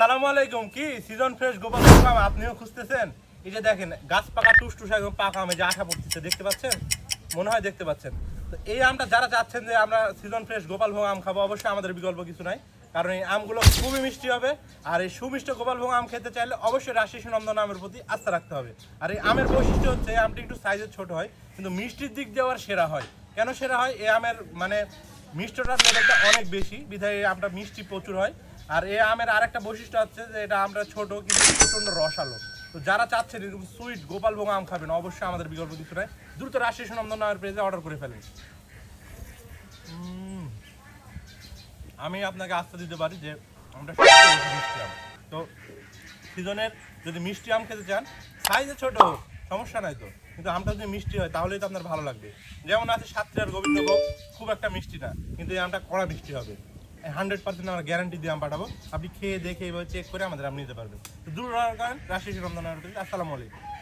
আসসালামু আলাইকুম। কি সিজন ফ্রেশ গোপাল আম আপনিও খুঁজতেছেন? এই যে দেখেন গাছ পাকা টুসটুস একদম পাকা আমে যে আঠা পড়তেছে, দেখতে পাচ্ছেন? মনে হয় দেখতে পাচ্ছেন। তো এই আমটা যারা চাচ্ছেন যে আমরা সিজন ফ্রেশ গোপালভোগ আম খাবো, অবশ্যই আমাদের বিকল্প কিছু নাই, কারণ এই আমগুলো খুবই মিষ্টি হবে। আর এই সুমিষ্ট গোপালভোগ আম খেতে চাইলে অবশ্যই রাজশাহী সুনন্দন আমের প্রতি আস্থা রাখতে হবে। আর এই আমের বৈশিষ্ট্য হচ্ছে এই আমটি একটু সাইজে ছোট হয়, কিন্তু মিষ্টির দিক দিয়ে আবার সেরা হয়। কেন সেরা হয়? এই আমের মানে মিষ্টটার লেভেলটা অনেক বেশি, বিধায় এই আমটা মিষ্টি প্রচুর হয়। আর এই আমের আরেকটা বৈশিষ্ট্য হচ্ছে যে এটা আমরা ছোট কিন্তু প্রচন্ড রসালো। তো যারা চাচ্ছেন এরকম সুইট গোপালভোগ আম খাবেন, অবশ্যই আমাদের বিকল্প কিছু নাই, দ্রুত রাজশাহী সুনন্দন আমের পেজে অর্ডার করে ফেলেন। আমি আপনাকে আস্থা দিতে পারি যে আমরা সবচেয়ে বেশি মিষ্টি আম। তো সিজনের যদি মিষ্টি আম খেতে চান, সাইজে ছোট হোক সমস্যা নাই তো, কিন্তু আমটা যদি মিষ্টি হয় তাহলেই তো আপনার ভালো লাগবে। যেমন আছে সাতক্ষীরার গোবিন্দভোগ, খুব একটা মিষ্টি না, কিন্তু এই আমটা কড়া মিষ্টি হবে। 100% আমরা গ্যারান্টি দিয়ে আম পাঠাবো, আপনি খেয়ে দেখে এভাবে চেক করে আমাদের আম নিতে পারবেন। তো দূর করেন রাজশাহী সুনন্দন আমের পেজে। আসসালামু আলাইকুম।